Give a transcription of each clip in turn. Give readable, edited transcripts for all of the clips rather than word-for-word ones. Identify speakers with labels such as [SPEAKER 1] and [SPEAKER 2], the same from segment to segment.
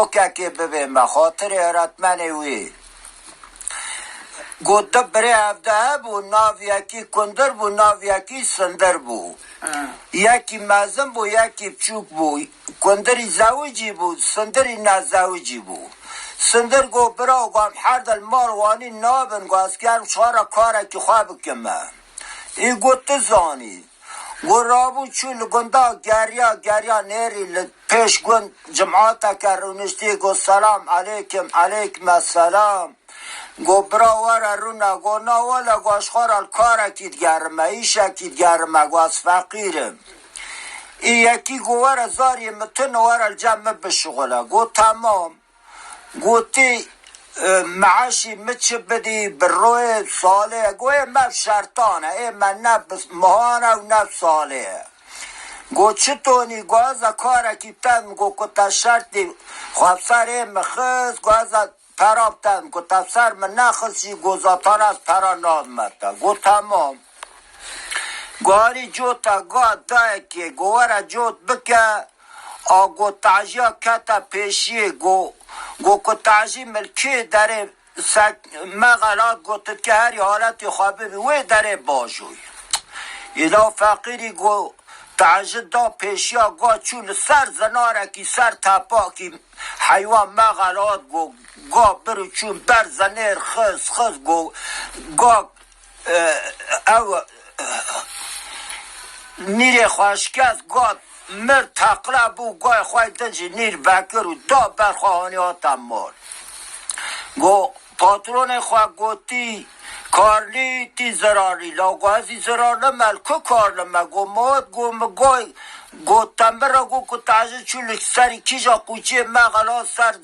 [SPEAKER 1] که ببین خاطر ارتمنه وی گوته بره هفته بو ناو یکی کندر بو ناو یکی سندر بو یکی مزم بو یکی بچوک بو کندری زوجی بو سندری نزوجی بو سندر گو برا گام حرد المال وانی نابن گو اسکر شارا کاره که خواب کمه ای گوته زانی گو رابو چون گندا گریا نیری پیش گند جمعاتا کرونشتی گو سلام علیکم السلام گو برا ور رونا گو ناولا گو اشخار الکاره کید گرمه ایشه کید گرمه گو از فقیرم ای یکی گو ور زاری متن ور الجمع بشغله گو تمام گو تی معاشی مچ بدی بروی ساله گو ای مف شرطانه ای من نب مهانه و نب ساله گو چطونی گو از کاره کیتن گو کتا شرطی خواب سر ای مخص گو از پرابتن گو تفسر من نخصی گو زاتان از پرا نادمتا گو تمام گواری جوتا گو دای که گو ورا جوت بکه آگو تعجیه کتا پیشیه گو کتعجی ملکی داره مغلات گوتد که هری حالتی خوابه وی داره باشوی ایلا فقیری گو تعجی دا پیشیا گو چون سر زنارکی سر تپاکی حیوان مغلات گو برو چون بر زنیر خز گو او نیر خوشکست گو مر تقلا بو گای خواه دنجی نیر بکر و دا برخواهانی آتم مال گو پاترون خواه گوتی کارلی تی زراری لاغو ازی زرار نمال که کار نمال گو موت گو مگوی گو تنبر را گو کتاجه چولک سری کیجا قوچی مغلا سر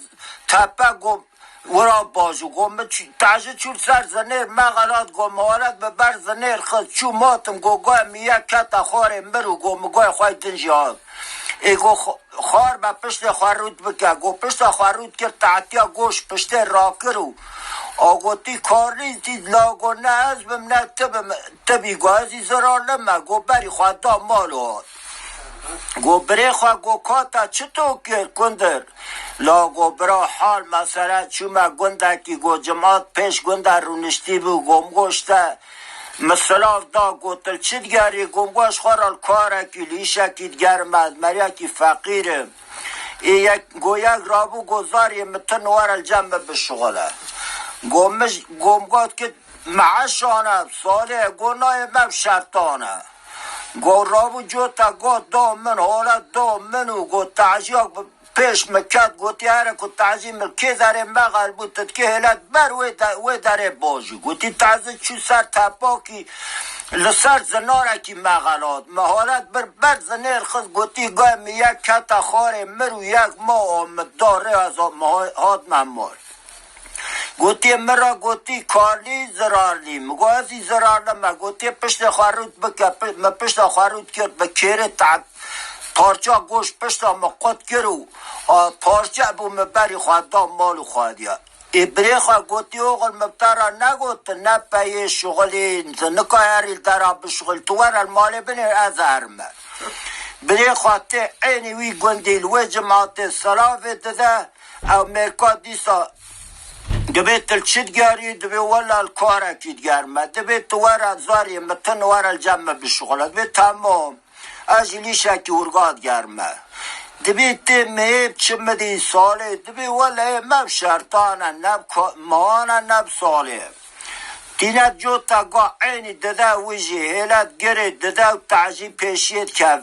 [SPEAKER 1] تپه گو ورا باشو گو تاجه چول سر زنیر مغلات گو موالت به بر زنیر خود چو ماتم گو گوی میه کتا خوار مرو گو مگوی خواه دنجی آد ای گو خوار با پشت خوار رود بکه گو پشت خوار رود کرد تعتیا گوش پشت را کرو آگو تی کاری تی لاغو نه از بم نه تبی گو ازی زرار نمه گو بری خواه دا مالو آد گو بری خواه گو کاتا چطور کرد کندر لاغو برا حال مثلا چومه گنده که گو جماعت پیش گنده رونشتی بو گمگوشته مثلا دا گوتل چید گری گمگوش خورال کاره که لیشه که گرمد مریا که فقیرم گو یک رابو گذاری متن ورال جمع بشغله گمگوت که معشانه ساله گو نای مب شرطانه گو رابو جوتا گو دو من حالت دو منو گو تعجیق پیش مکت گوتی هره که تعجیق ملکی داره مغل بودت که هلت بر وی داره باشی گوتی تعجیق چو سر تپاکی لسر زناره کی مغلات محالت بر زنیر خود گوتی گایم یک کتا خاره مرو یک ما آمد داره از هاد ممال گوتی مرا گوتی کارلی زرارلی مگو ازی زرار نمه گوتی پشت خواروت بکه پشت خواروت کرد بکیره پارچه گوش پشت مقود کرو پارچه بو مبری خواهدام مالو خواهدیا ابری خواه گوتی اوغل مبترا نگوت نپایی شغلی نکایری درا بشغل توار المالی بنیر از هرمه بری خواه تی عینی وی گندیل و جماعت سلاوی دده او مرکا دیسا دبی تلچید گاری دبی ولا الکاره کید گرمه دبی توار زاری متن وار الجمع بشغل دبی تمام اجلی شکی ارگاد گرمه دبی تی مهیب چمدی ساله دبی ولی مب شرطانه نب مهانه نب ساله دینت جو تا گا عینی دده ویجی هیلت گره دده و تعجی پیشید که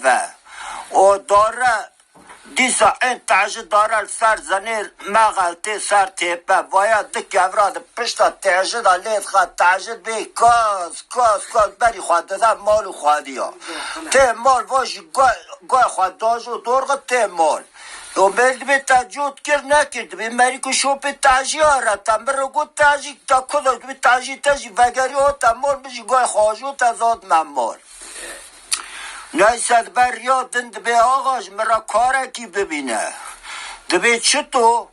[SPEAKER 1] و داره دیسا این تعجی داره سر زنیر مغلطه سر تیپه باید دکی افراد پشتا تعجی دا لید خواد تعجی بی کاز بری خواد دده مالو خوادی ها تی مال واشی گای خواد داجو دورگه تی مال و مرد به تجود کرد نکرد به مری که شوپ تعجی ها را تنبر رو گود تعجی تا کدا به تعجی وگری ها تمال بشی گای خواجو تزاد ممال نیست بر یادند به آغاش مرا کاره کی ببینه دبی چطور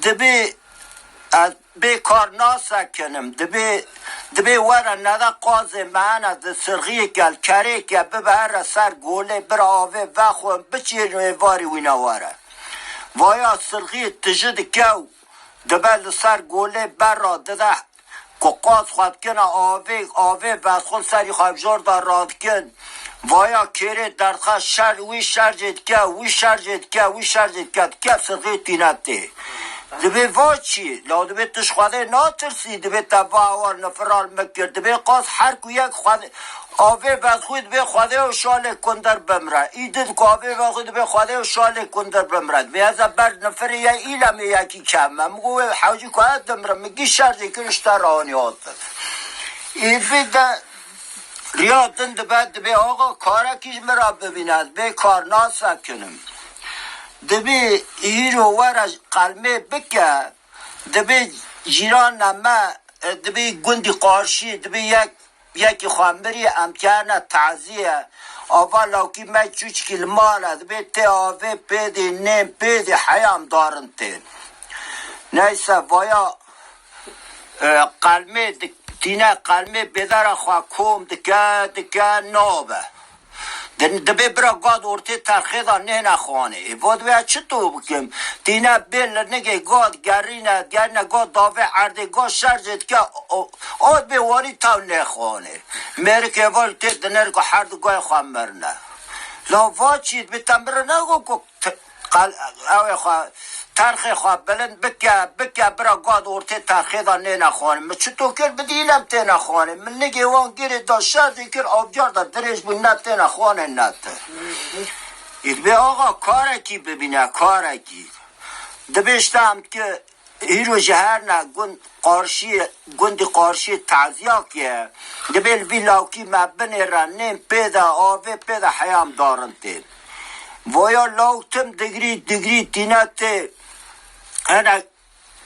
[SPEAKER 1] دبی به کار ناسکنم دبی ورا نده قازه معنا ده سرغی کل کره که ببهر سر گوله بر آوه وخوام بچیر واری وینا واره وایا سرغی تجد کو دبل سر گوله بر را دده که قاز خواد کنه آوه بسخون سری خواب جور دار راد کن وایا کره دردخواه شر وی شرجت که سرغی تینته دبی وا چی؟ لا دبی تش خواده ناترسی دبی تبا آوار نفرال مکر دبی قاس هر کو یک خواده آوه بد خود دبی خواده و شاله کندر بمره ایدید که آوه بد خود دبی خواده و شاله کندر بمره دبی از بر نفر یا ایلم یکی کمه مگو حوجی که هد دمره مگی شرزی کرشتا رانی آتد ایدی ده ریادن دبی آقا کاره کش مرا ببیند بی کار ناسا کنم دبی ایرو ورش قلمه بکه دبی جیران نمه دبی گندی قارشی دبی یکی خامبری امکان تعذیه آوا لاکی من چوچ کلماله دبی تی آوه پیدی نیم پیدی حیام دارن تین نیسه وایا قلمه دینه قلمه بدر خواه کوم دکه نابه دبی برا گاد ارتی ترخیدا نه نخوانه بود بیا چطور بکم دینه بیل نگه گاد گرینه گاد داوه عرده گاد شرجت که آد بی واری تاو نخوانه میره که وال تید دنر که هر دو گای خواه مرنه لاوا چید بی تنبره نگو که اوه خواه ترخی خواه بلند بکه برا گاد ارتی ترخیدا نه نخوانه من چطور کر بدینم تی نخوانه من نگه وان گیره دا شرزی کر آبجار دا درش بو نت نخوانه نت اید بی آقا کارکی ببینه کارکی دبشتم که هیرو جهر نه گندی قارشی تعذیه که دبیل بی لاوکی مبنی رنیم پیدا آوه پیدا حیام دارن تی ویا لاوتم دگری تینت هنه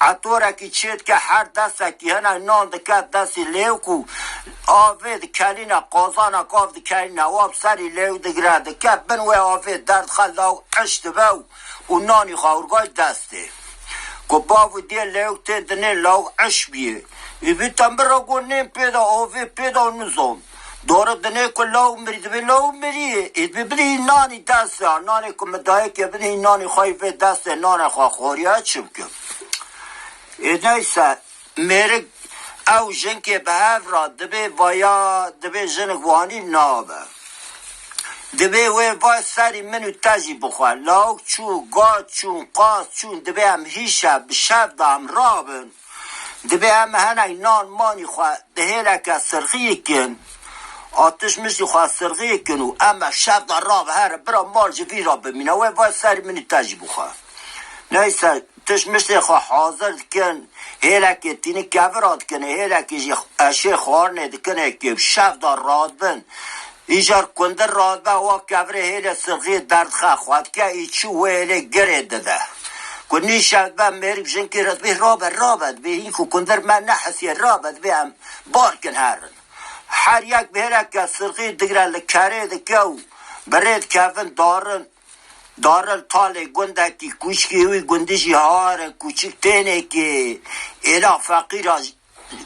[SPEAKER 1] عطوره که چید که هر دسته که هنه نان دکت دستی لیو کو آوه دکلینه قازانه کاف دکلینه واب سری لیو دگره دکت بنوی آوه درد خلاو عشت باو و نانی خورگای دسته که باو دی لیو تی دنه لاو عشت بیه ایوی تنبرا گو نیم پیدا آوه پیدا نزم داره دنه که لاو مری دبی لاو مری اید ببینی نانی دسته نانی که مدهی که ببینی نانی خواهی به دسته نانی خواه خوری ها چیم که اید نیسته میره او جن که به هف را دبی وایا دبی جن وانی نابه دبی وای سری منو تجی بخواه لاو چون گاد چون قاس چون دبی هم هیشه بشب دام رابن دبی هم هنه نان مانی خواه دهیله که سرخی کن آتش مثل خواه سرغی کنو اما شب در را به هر برا مال جوی را بمینه وای سری منی تجی بخواه نیسته تش مثل خواه حاضر کن هیله که تینی کوراد کنه هیله که اشی خوارنه دکنه که شب در راد بن ایجار کندر راد بن و کوره هیله سرغی درد خواه که ایچو ویله گره دده کنی شب بن میری بجن که رد به رابط به این که کندر من نحسی رابط به هم بار کن هرن هر یک بهره که سرغی دگره لکره دکو برید کفن دارن تال گنده که کوچکی وی گندشی هار کوچک تینه که اینا فقیر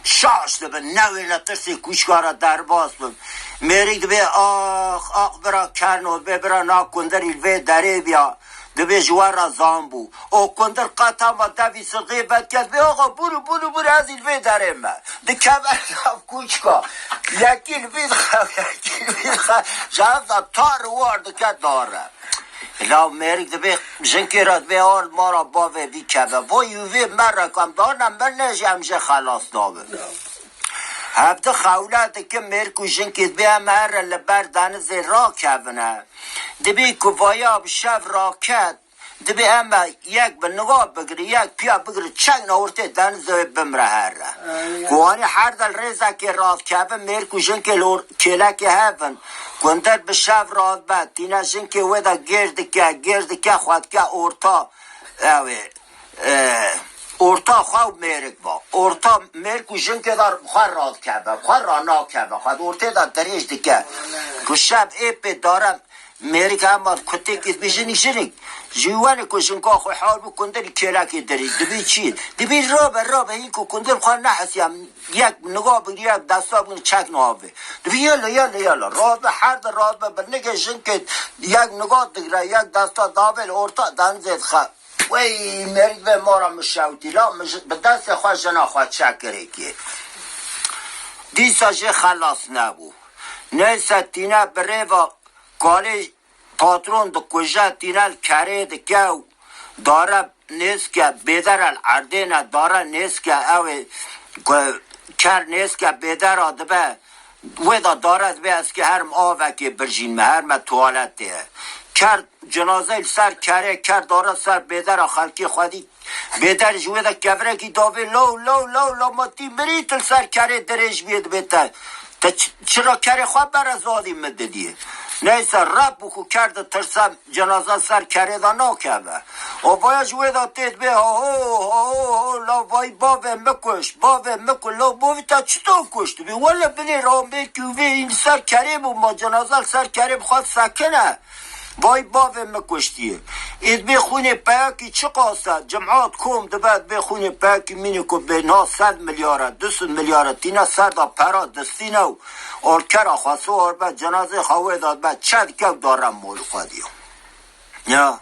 [SPEAKER 1] شاش دبن نوی نترسی کوچکارا در باز بم میرید به آخ برا کرنو برا نا کندر الوی داره بیا دبی جوار را زامبو او کندر قطعا و دوی سرغی بد کرد بی آقا برو از الوی داره من ده کمر دام کوچکا یکی الوی خواه جهاز تار وارد که داره لا میرک دبی جنکی را دبی آر ما را باوه بی کبه با یووی من را کم دارنم من نجی همشه خلاص دابه هفته خولت که میرکو جنکی دبی هم هر لبر دنز را کبنه دبی که وایا بشف را کد دبی همه یک به نگاه بگری یک پیا بگری چنگ نورته دنزوی بمره هر را گوانی هر دل ریزه که راد کبه میرکو جنکی لور کلک هفن گندر به شب راد بد تینه جنکی ویدا گرد که خواهد که اورتا خواه میرک با اورتا میرکو جنکی دار خواه راد کبه خواه رانا کبه خواه اورته دار دریش دکه که شب ایپی دارم میرک هم کتی که بجنی جوانه که جنگا خواه حال بو کندر کلکی داری دبی چی؟ دبی رابه این که کندر خواه نحسیم یک نگاه بگی یک دستا بگی چک نهابه دبی یالا رابه هر رابه بنگه جنگ که یک نگاه دگره یک دستا دابل ارتا دنزید خواه وی مرد به ما را مشاوتی لا به دست خواه جنا خواه چکره که دیسا جه خلاص نبو نیسا تینه بره و کالی پاترون دو کجا تینه کره دکو داره نیست که بیدر العردین داره نیست که او کر نیست که بیدر آدبه ویدا دارد به از که هرم آوه که برجین هرم توالت ده کرد جنازه سر کره کرد داره سر بیدر خلکی خودی بیدر جویده کبره کی داوی لو ما تی بریتل سر کره درش بید بیتا چرا کره خواه برازادی مددیه نیسه رب بخو کرده ترسم جنازه سر کره دا ناکبه و باید جویده تید به لا وای باوه مکش لا باوی تا چطور کشت بی ولی بلی رامبه که این سر کره بو ما جنازه سر کره بخواد سکنه وای باوه مکشتیه اید بی خونه پاکی چه قاسد جمعات کم دبد بی خونه پاکی مینی که به نا 100 میلیارد 200 میلیارد تینا سر دا پرا دستینو اور کرا خواسته اور بعد جنازه خواه داد بعد چند کم دارم مول خودیو یا